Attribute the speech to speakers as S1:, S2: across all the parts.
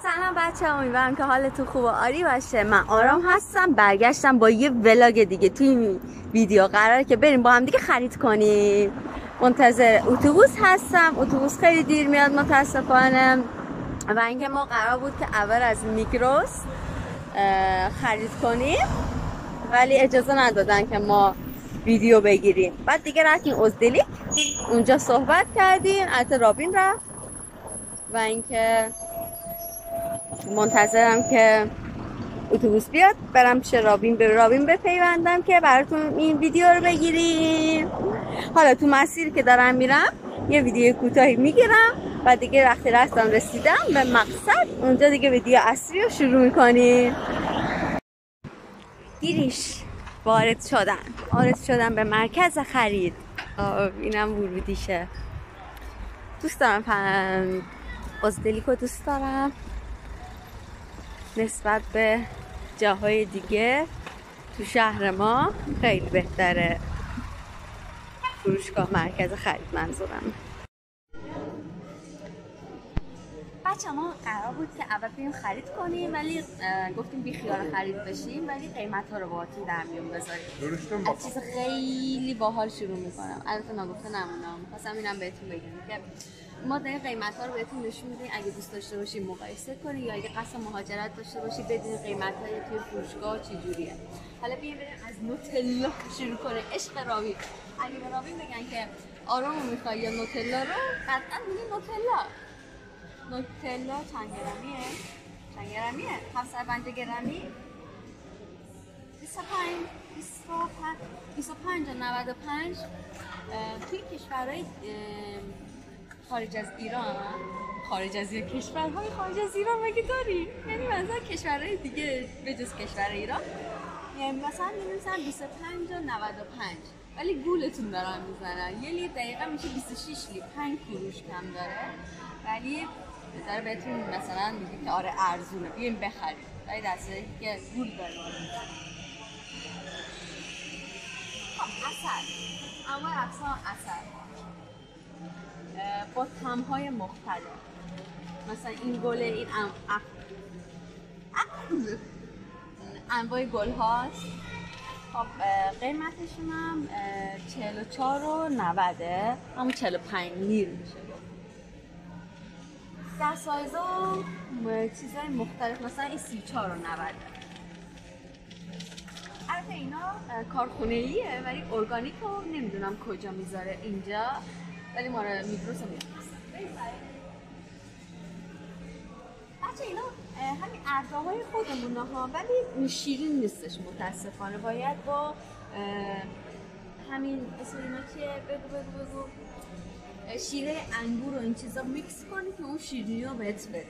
S1: سلام بچه، امیدوارم که حالتون خوب و عالی باشه. من آرام هستم، برگشتم با یه ولاگ دیگه. توی این ویدیو قراره که بریم با هم دیگه خرید کنیم. منتظر اتوبوس هستم، اتوبوس خیلی دیر میاد متاسفانه. و اینکه ما قرار بود که اول از میگروس خرید کنیم ولی اجازه ندادن که ما ویدیو بگیریم. بعد دیگه رفتیم ازدلیک، اونجا صحبت کردیم، البته رابین رفت. و اینکه منتظرم که اتوبوس بیاد برم پیش رابین، به رابین بپیوندم که براتون این ویدیو رو بگیریم. حالا تو مسیر که دارم میرم یه ویدیو کوتاهی میگیرم و دیگه وقتی رسیدم به مقصد، اونجا دیگه ویدیو اصلی رو شروع میکنیم. دیریش وارد شدم به مرکز خرید. اینم ورودیشه. دوست دارم ازدلیکو دوست دارم نسبت به جاهای دیگه. تو شهر ما خیلی بهتره فروشگاه، مرکز خرید منظورم. بچه ما قرار بود که اول بریم خرید کنیم ولی گفتیم بی خیال خرید بشیم، ولی قیمت ها رو باهاتون در میون بذاریم. از چیز خیلی باحال شروع میکنم. البته نگفته نمونم، خواستم اینم بهتون بگم که ما داریم قیمت ها رو بهتون نشون میدیم. اگه دوست داشته باشید مقایسه کنید یا اگه قصد مهاجرت داشته باشید بدونید قیمت های توی فروشگاه چجوریه. حالا بریم از نوتلا شروع کنیم. عشق رابین. اگه به رابین بگن که آرامو میخوای یا نوتلا رو، قطعا میگه نوتلا. نوتلا چند گرمیه؟ 750 گرمی؟ 25 و 95. توی کشورهای خارج از ایران، خارج از کشورهای خارج از ایران مگه داری؟ یعنی مثلا کشورهای دیگه به جز کشور ایران، یعنی مثلا می‌نویسن 25 و 95 ولی گولتون دارن میزنن. یه لیتر دقیقا میشه 26 لیتر، 5 قروش کم داره ولی بذاره بهتون مثلا میگه که آره ارزونه بیاین بخرید، ولی دسته که گول داره. عسل، اما اقسام عسل با طعم‌های مختلف. مثلا این گل، این انواع گل هاست. خب قیمتشون هم 44 و 90، همون 45 لیر میشه. در سایزها چیزهای مختلف، مثلا این 34 و 90. البته اینا کارخونه‌ایه ولی ارگانیک رو نمیدونم کجا میذاره اینجا، ولی ما رو میگروس رو میفرستن. بچه اینا همین ارزاهای خودمونه ها، ولی شیرین نیستش متاسفانه. باید با همین اسم اینا چیه؟ بگو شیره انگور و این چیزا میکس کنی که اون شیرینی رو بهت بده.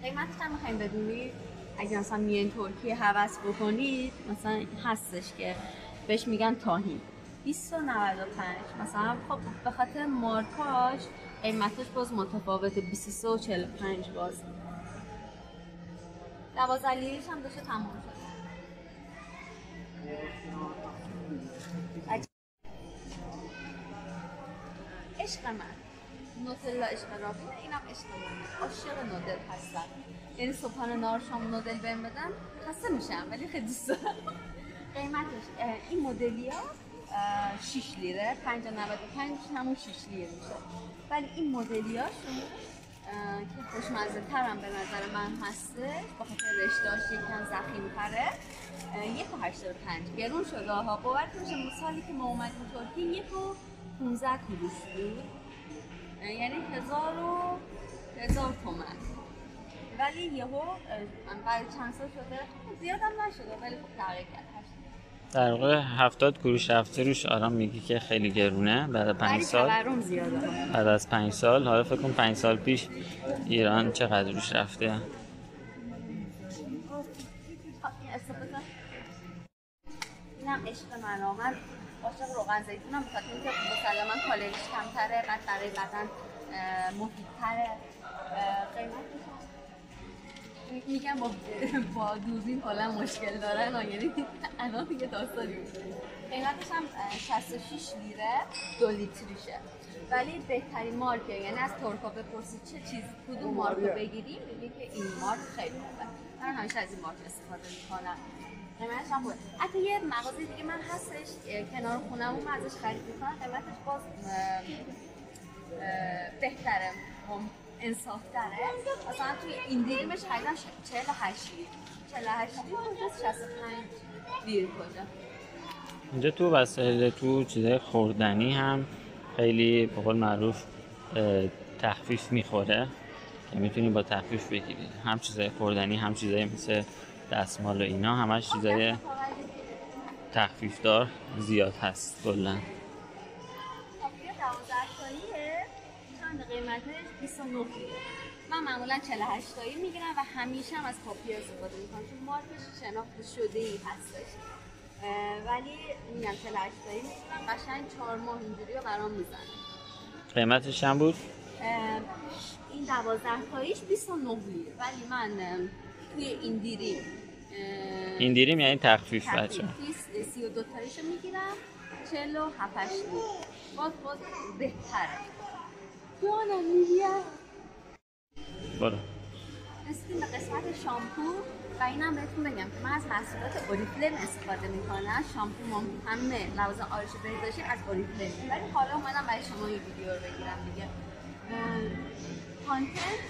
S1: قیمتش هم میخوایم بدونید. اگه مثلا میان ترکیه هوس بکنید، مثلا هستش که بهش میگن تاهین 20 و 95. مثلا خب به خاطر مارکاش قیمتش باز متفاوته، 23 و 45 باز. 12 لیرش هم داشته تموم شد. عشق من نوتلا، عشق رابین، اینم عشق من. عاشق نودل هستم، یعنی صبحانه نهار شام نودل بهم بدن خسته میشم ولی خیلی دوست دارم. قیمتش این مدلیا 6 لیره، 5.95 همون 6 لیر میشه. ولی این مدلیاشون که خوشمزه ترم به نظر من هسته، با خاطر رشتهاش یکم ضخیم‌تره، 1.85 گرون شده ها. باور کنید سالی که ما اومدیم ترکیه 1.15 قروش بود، یعنی 1000 تومن. ولی یهو بعد چند سال شده، زیادم نشده ولی خب تغییر کرد.
S2: در واقع 70 قروش رفته روش. آرام میگی که خیلی گرونه بعد از 5 سال.
S1: تورم زیاده.
S2: بعد از 5 سال، حالا فکر کن 5 سال پیش ایران چقدر روش رفته.
S1: اینم عشق من. من عاشق روغن زیتونم، بخاطر اینکه مسلماً کالریش کمتره، بعد برای بدن مفیدتره. قیمتش میگم با دوربین کلا مشکل دارن، یعنی الان دیگه داستانی بود. قیمتش هم 66 لیره 2 لیتریشه. ولی بهترین مارکه، یعنی از ترکا بپرسید چه چیز کدوم مارک رو بگیریم میگه که این مارک خیلی خوبه. من همیشه از این مارک استفاده میکنم. قیمتش هم خوبه. حتی یه مغازه دیگه من هستش کنار خونمون، من ازش خرید میکنم، قیمتش باز بهتره، انصاف تره. مثلا توی این دیریمش خریدم 48 لیر، 48 لیر کجاست؟ 65 لیر کجا؟
S2: اینجا تو وسایل تو چیزای خوردنی هم خیلی به قول معروف تخفیف میخوره که میتونی با تخفیف بگیری، هم چیزای خوردنی هم چیزای مثل دستمال و اینا، همش چیزای تخفیف دار زیاد هست کلا.
S1: پاپیو 12 تاییه، چند قیمتش 29 لیره. من معمولا 48 تایی میگیرم و همیشه هم از پاپیو استفاده میکنم چون مارکش شناخته شده ای هستش. ولی میگم 48 تایی میگیرم، قشنگ 4 ماه اینجوری رو برام میزنه.
S2: قیمتش چند بود؟
S1: این 12 تاییش 29 لیره، ولی من توی این دیریم
S2: یعنی تخفیف بچه.
S1: توی 32 تاییشو میگیرم 47 لیر. باز بهتره. جانم میگم
S2: برو.
S1: رسیدیم به قسمت شامپو و اینم بهتون بگم که من از محصولات اوریفلیم استفاده میکنم. شامپو همه لوازم آرایش بهداشتی از اوریفلیم، ولی حالا اومدم برای شما این ویدیو رو بگیرم دیگه. کانتنت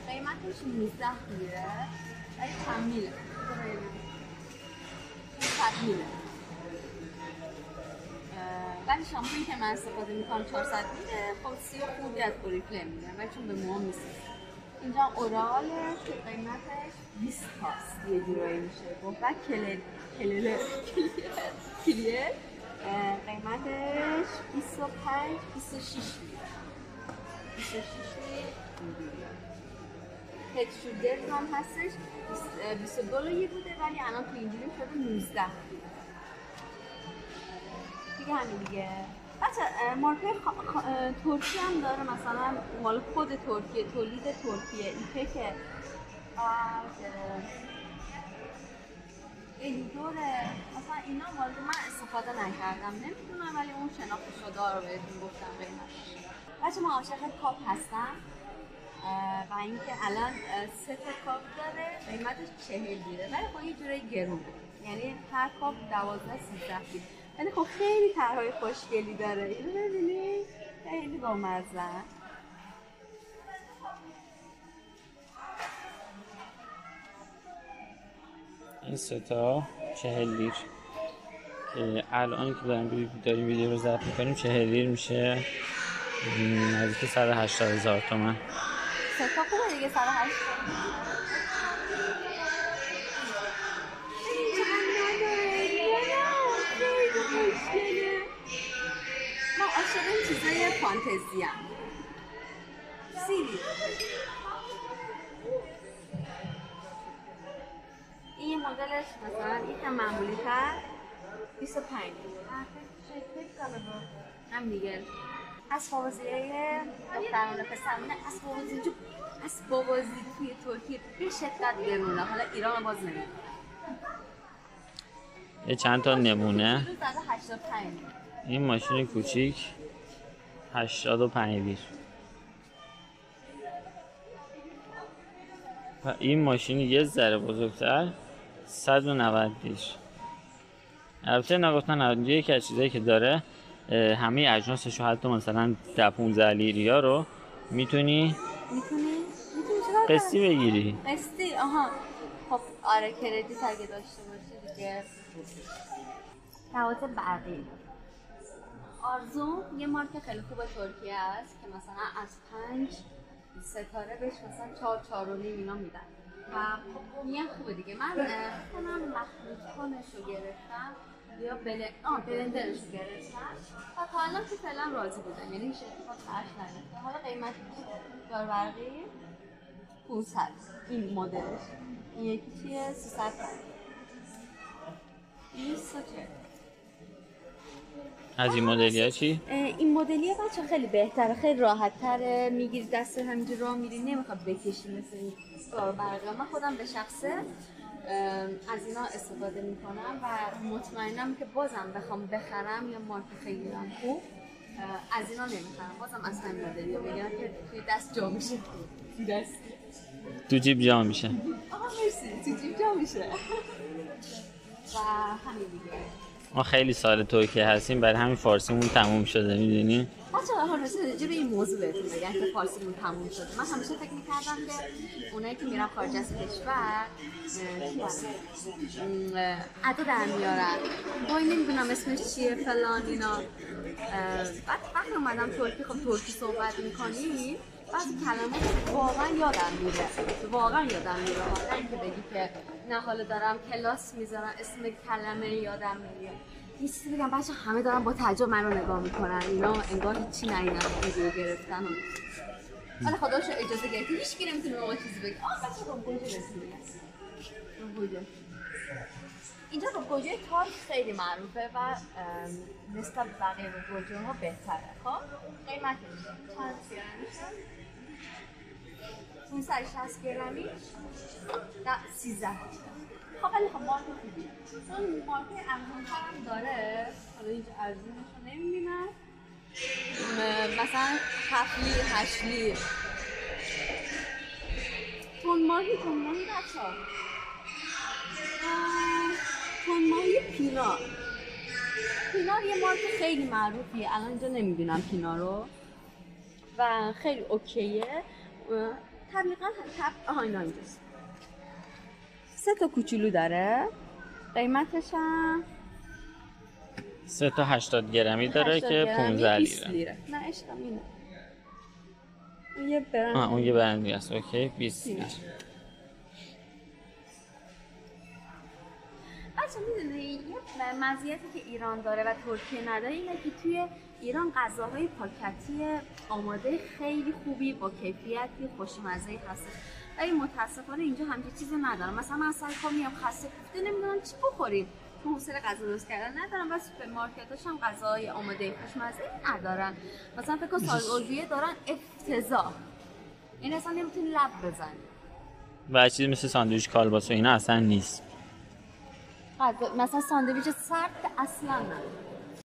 S1: قیمتش 19 لیره ولی کمیله، میله. ولی شامپویی که من استفاده میکنم 400 لیره، خب 30 خوردی از اوریفلیم میگم ولی چون به موام نیست. اینجا اوراله که قیمتش 20 تاست، یه جورایی میشه گفت. و کلیر قیمتش 25 26 لیره، 26 لیره. هد شولدر هم هستش 22 لیره بوده ولی الان تو اینجوری شده 19 لیره دیگه. همین دیگه بچه. مارکه ترکی هم داره، مثلا مال خود ترکیه، تولید ترکیه، ایپک ایدوره. مثلا اینا وارد من استفاده نکردم نمیدونم، ولی اون شناخته شده رو بهتون گفتم قیمتش. بچه من عاشق کاپ هستم و اینکه الان 3 تا کاپ داره، قیمتش 40 لیره ولی خب یه جورایی گرونه، یعنی هر کاپ 12 13 لیره. ولی خب خیلی طرحهای خوشگلی داره. اینو ببینید خیلی بامزه.
S2: این 3 تا 40 لیر که الان که داریم ویدیو رو ضبط می‌کنیم 40 لیر میشه نزدیک 180,000 تومان.
S1: 3 تا خوبه دیگه 180. من عاشق این چیزای فانتزی ام. سیری این مدلش مثلا یکم معمولی تر 25 هم دیگه. اسباب بازیای دخترانه پسرانه، اسباب بازی توی ترکیه به شدت گرونه. حالا ایران باز نمیدونم.
S2: یه چند تا نمونه.
S1: 85
S2: این ماشین کوچیک 85 لیر و این ماشین یه ذره بزرگتر 190 لیر. البته نگفتن یکی از چیزایی که داره همه اجناسش رو حتی مثلا 10-15 لیریا رو میتونی قسطی بگیری.
S1: قسطی؟ آها خب آره کردیت اگه داشته باشی دیگه. لوازم برقی آرزو یه مارک خیلی خوب ترکیه است که مثلا از 5 ستاره بهش مثلا 4.5 اینا میدن و خب میگن خوبه دیگه. من کنم مخلوط کنش رو گرفتم یا بلندرش رو گرفتم و تا الان که فعلا راضی بودم، یعنی هیچ اتفاق براش نیفتاد. حالا قیمت دار برقی 500 این مدلش، این یکی چیه 300 این 140.
S2: از این مدلی‌ها چی؟
S1: این مدلیه بچه خیلی بهتره، خیلی راحت تره، میگیری دست همینجور راه میری نمیخواد بکشی مثل این دار برقی. من خودم به شخصه از اینا استفاده میکنم و مطمئنم که بازم بخوام بخرم یا مارک خیلی خوب از اینا نمیخرم، بازم اصلا این مدلی رو میگن که توی دست جا میشه. دست
S2: تو جیب جا میشه.
S1: آها مرسی، تو جیب جا میشه. و همین دیگه.
S2: ما خیلی سال ترکیه هستیم، برای همین فارسیمون تموم شده، میدونی؟
S1: بچه ها راجع به این موضوع بهتون بگم که فارسیمون تموم شده. من همیشه فکر میکردم که اونایی که میرن خارج از کشور ادا در میارن، وای نمیدونم اسمش چیه فلان اینا. بعد وقتی اومدم ترکی، خب ترکی صحبت میکنی، بعضی کلمات واقعا یادم میره، واقعا یادم میره. نه اینکه بگی که نه حالا دارم کلاس میذارم اسم کلمه یادم نمیاد. یه چیزی بگم بچه همه دارن با تعجب من رو نگاه میکنن، اینا انگار هیچی نهیدن ویدیو گرفتن. ولی خدا رو شکر اجازه گرفتیم، هیچکی نمیتونه به ما چیزی بگه. بچه ربگوجه رسیدیم. ربگوجه اینجا ربگوجه تارک خیلی معروفه و نسبت به بقیه ربگوجه ها بهتره. خب قیمتش چند گرمیشه؟ 560 گرمی در 13. خب ولی خب مارک خوبیه، چون مارک ارزون‌تر هم داره. حالا هیچ ارزونش رو نمی‌بینم، مثلا 7 لیر 8 لیر. تون ماهی بچه‌ها، تون ماهی پینار یه مارک خیلی معروفیه، الان اینجا نمی‌دونم پینار رو، و خیلی اوکیه. طبیعتاً اینا اینجاست. 3 تا کوچولو داره، قیمتش هم
S2: 3 تا 80 گرمی داره که 15 لیره.
S1: نه عشقم اینه. یه برند.
S2: اون یه برندی هست. اوکی 20 لیر.
S1: بچه میدونی یه مزیتی که ایران داره و ترکیه نداره اینه که توی ایران غذاهای پاکتی آماده خیلی خوبی با کیفیتی خوشمزه هستش، ولی متاسفانه اینجا همچین چیزی ندارم. مثلا من سر کار میام خسته کوفته نمیدونم چی بخوریم، تو حوصله غذا درست کردن ندارم، بس سوپرمارکتاش هم غذاهای آماده خوشمزه ندارن. مثلا فکر کنم سالگردیه دارن افتضاح، این اصلا نمیتونی لب بزنی.
S2: و چیزی مثل ساندویچ کالباس و اینا اصلا نیست.
S1: مثلا ساندویچ سرد اصلا نداره.